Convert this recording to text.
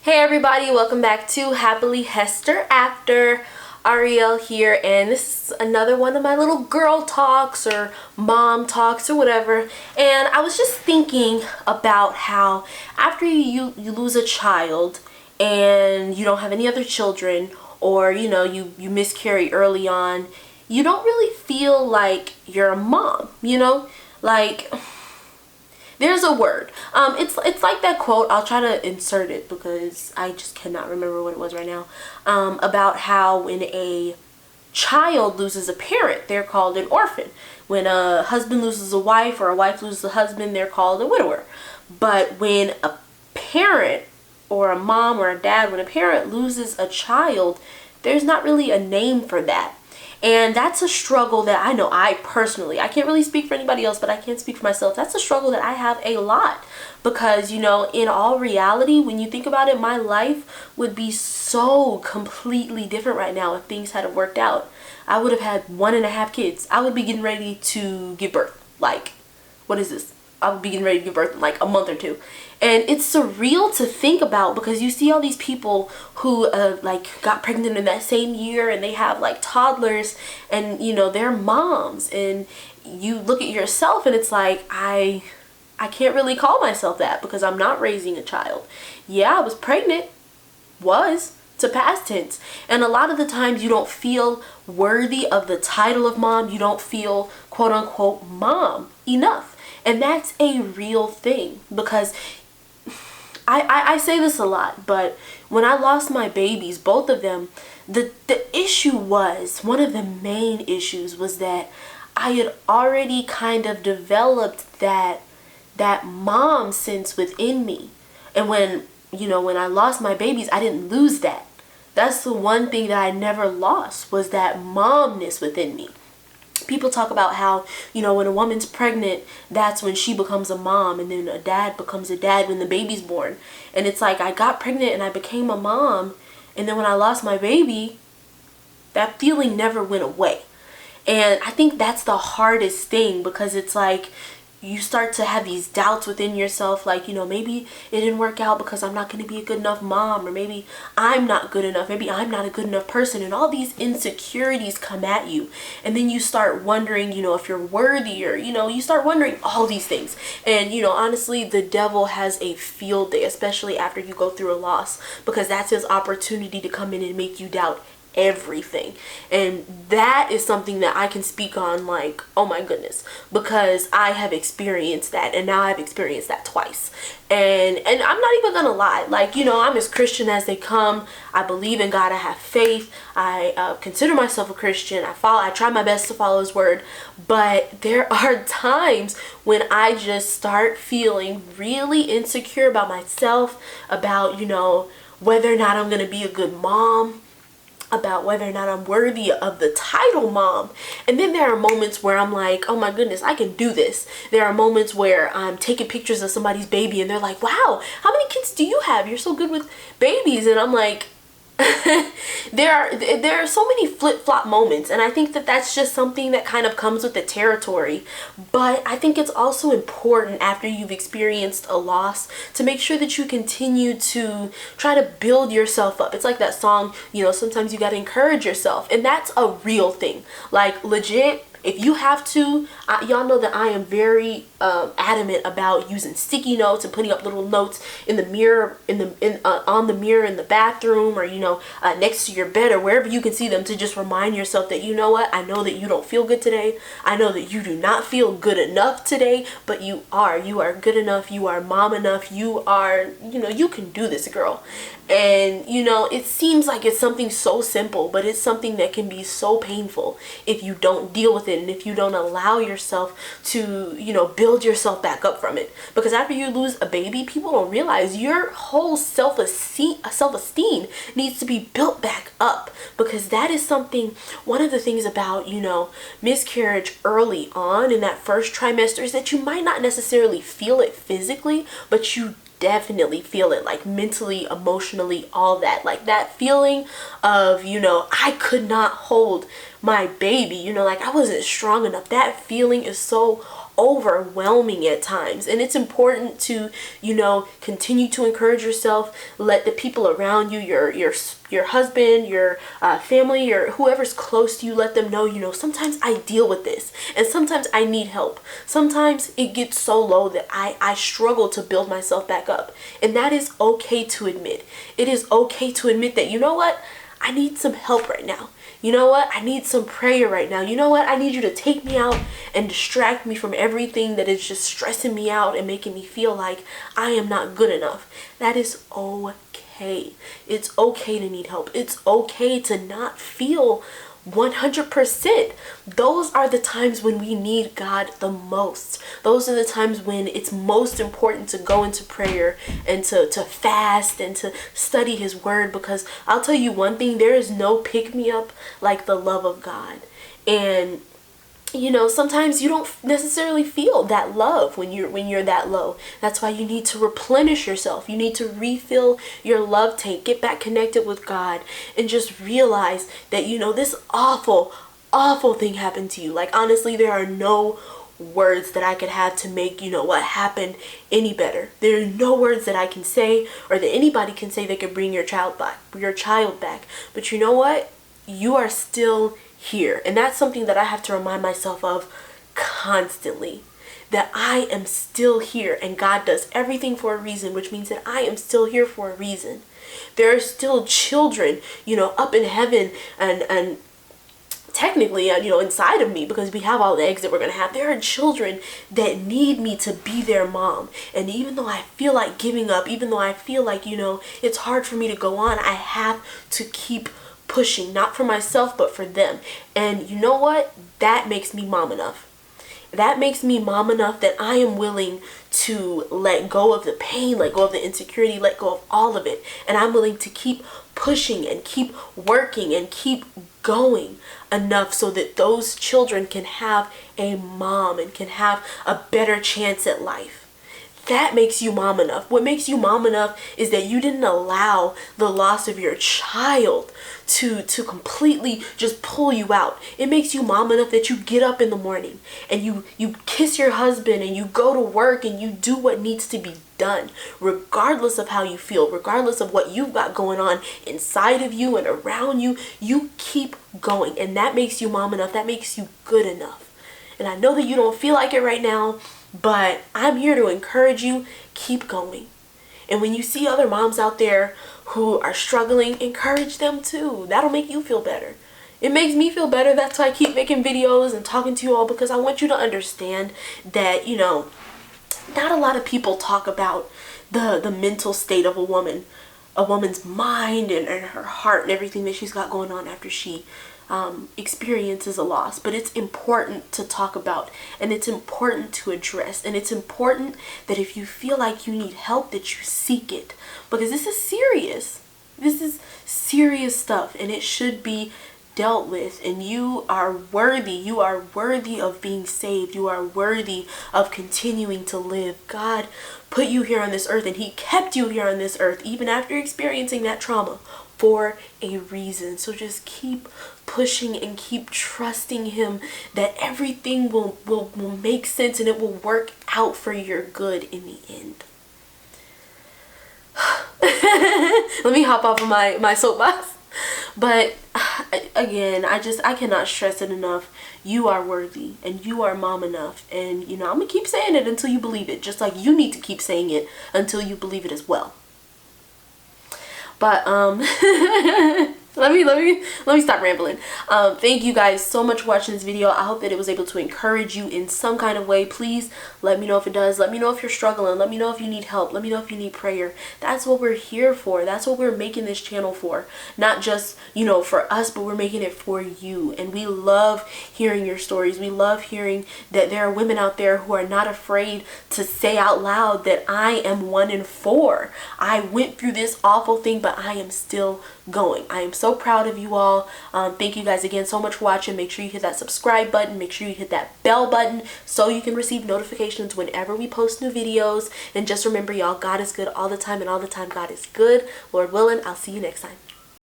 Hey everybody, welcome back to Happily HESTER After. Ariel here, and this is another one of my little girl talks or mom talks or whatever. And I was just thinking about how after you lose a child and you don't have any other children, or you miscarry early on, you don't really feel like you're a mom, like there's a word. It's like that quote. I'll try to insert it because I just cannot remember what it was right now. About how when a child loses a parent, they're called an orphan. When a husband loses a wife or a wife loses a husband, they're called a widower. But when a parent or a mom or a dad, when a parent loses a child, there's not really a name for that. And that's a struggle that I know I can't really speak for anybody else, but I can speak for myself. That's a struggle that I have a lot because, in all reality, when you think about it, my life would be so completely different right now if things hadn't worked out. I would have had 1.5 kids. I would be getting ready to give birth. Like, what is this? I would be getting ready to give birth in like a month or two. And it's surreal to think about because you see all these people who got pregnant in that same year and they have like toddlers and they're moms, and you look at yourself and it's like I can't really call myself that because I'm not raising a child. Yeah, I was pregnant. It's a past tense. And a lot of the times you don't feel worthy of the title of mom. You don't feel quote unquote mom enough. And that's a real thing because I say this a lot, but when I lost my babies, both of them, the issue was, one of the main issues was that I had already kind of developed that mom sense within me. And when I lost my babies, I didn't lose that. That's the one thing that I never lost, was that momness within me. People talk about how, when a woman's pregnant, that's when she becomes a mom, and then a dad becomes a dad when the baby's born. And it's like I got pregnant and I became a mom, and then when I lost my baby, that feeling never went away. And I think that's the hardest thing because it's like you start to have these doubts within yourself, like, maybe it didn't work out because I'm not going to be a good enough mom, or maybe I'm not good enough, maybe I'm not a good enough person, and all these insecurities come at you. And then you start wondering, if you're worthy, or, you start wondering all these things. And, honestly, the devil has a field day, especially after you go through a loss, because that's his opportunity to come in and make you doubt everything. And that is something that I can speak on, like, oh my goodness, because I have experienced that, and now I've experienced that twice. And I'm not even gonna lie, like, I'm as Christian as they come. I believe in God. I have faith. I consider myself a Christian. I try my best to follow his word, but there are times when I just start feeling really insecure about myself, about whether or not I'm gonna be a good mom, about whether or not I'm worthy of the title mom. And then there are moments where I'm like, oh my goodness, I can do this. There are moments where I'm taking pictures of somebody's baby and they're like, wow, how many kids do you have? You're so good with babies. And I'm like, there are so many flip-flop moments, and I think that that's just something that kind of comes with the territory. But I think it's also important after you've experienced a loss to make sure that you continue to try to build yourself up. It's like that song, sometimes you got to encourage yourself, and that's a real thing. Like, legit, if you have to, y'all know that I am very adamant about using sticky notes and putting up little notes in the mirror, on the mirror in the bathroom, or next to your bed, or wherever you can see them, to just remind yourself that, what, I know that you don't feel good today. I know that you do not feel good enough today, but you are good enough. You are mom enough. You are, you can do this, girl. And it seems like it's something so simple, but it's something that can be so painful if you don't deal with it, and if you don't allow yourself to build yourself back up from it. Because after you lose a baby, people don't realize your whole self-esteem needs to be built back up, because that is something, one of the things about miscarriage early on in that first trimester is that you might not necessarily feel it physically, but you definitely feel it, like mentally, emotionally, all that. Like that feeling of, I could not hold my baby, like I wasn't strong enough. That feeling is so overwhelming at times. And it's important to, you know, continue to encourage yourself. Let the people around you, your husband, your family, or whoever's close to you, let them know, you know, sometimes I deal with this and sometimes I need help. Sometimes it gets so low that I struggle to build myself back up. And that is okay to admit. It is okay to admit that, you know what, I need some help right now. You know what? I need some prayer right now. You know what? I need you to take me out and distract me from everything that is just stressing me out and making me feel like I am not good enough. That is okay. It's okay to need help. It's okay to not feel 100%. Those are the times when we need God the most. Those are the times when it's most important to go into prayer and to fast and to study his word, because I'll tell you one thing, there is no pick-me-up like the love of God. And you know, sometimes you don't necessarily feel that love when you're that low. That's why you need to replenish yourself. You need to refill your love tank, get back connected with God, and just realize that, you know, this awful thing happened to you. Like, honestly, there are no words that I could have to make, you know, what happened any better. There are no words that I can say or that anybody can say that could bring your child back. But you know what? You are still here. And that's something that I have to remind myself of constantly, that I am still here and God does everything for a reason, which means that I am still here for a reason. There are still children, you know, up in heaven and technically, you know, inside of me, because we have all the eggs that we're going to have. There are children that need me to be their mom. And even though I feel like giving up, even though I feel like, you know, it's hard for me to go on, I have to keep pushing, not for myself, but for them. And you know what? That makes me mom enough. That makes me mom enough that I am willing to let go of the pain, let go of the insecurity, let go of all of it. And I'm willing to keep pushing and keep working and keep going enough so that those children can have a mom and can have a better chance at life. That makes you mom enough. What makes you mom enough is that you didn't allow the loss of your child to completely just pull you out. It makes you mom enough that you get up in the morning and you kiss your husband and you go to work and you do what needs to be done, regardless of how you feel, regardless of what you've got going on inside of you and around you. You keep going, and that makes you mom enough. That makes you good enough. And I know that you don't feel like it right now, but I'm here to encourage you. Keep going. And when you see other moms out there who are struggling, encourage them too. That'll make you feel better. It makes me feel better. That's why I keep making videos and talking to you all, because I want you to understand that, you know, not a lot of people talk about the mental state of a woman's mind and her heart and everything that she's got going on after she experiences a loss. But it's important to talk about, and it's important to address, and it's important that if you feel like you need help, that you seek it, because this is serious. This is serious stuff, and it should be dealt with. And you are worthy. You are worthy of being saved. You are worthy of continuing to live. God put you here on this earth, and he kept you here on this earth even after experiencing that trauma for a reason. So just keep pushing and keep trusting him that everything will make sense and it will work out for your good in the end. Let me hop off of my soapbox. But again, I cannot stress it enough. You are worthy and you are mom enough. And you know, I'm gonna keep saying it until you believe it, just like you need to keep saying it until you believe it as well. But let me stop rambling. Thank you guys so much for watching this video. I hope that it was able to encourage you in some kind of way. Please let me know if it does. Let me know if you're struggling. Let me know if you need help. Let me know if you need prayer. That's what we're here for. That's what we're making this channel for. Not just, you know, for us, but we're making it for you. And we love hearing your stories. We love hearing that there are women out there who are not afraid to say out loud that I am 1 in 4. I went through this awful thing, but I am still going. I am so proud of you all. Thank you guys again so much for watching. Make sure you hit that subscribe button. Make sure you hit that bell button so you can receive notifications whenever we post new videos. And just remember, y'all, God is good all the time, and all the time God is good. Lord willing, I'll see you next time.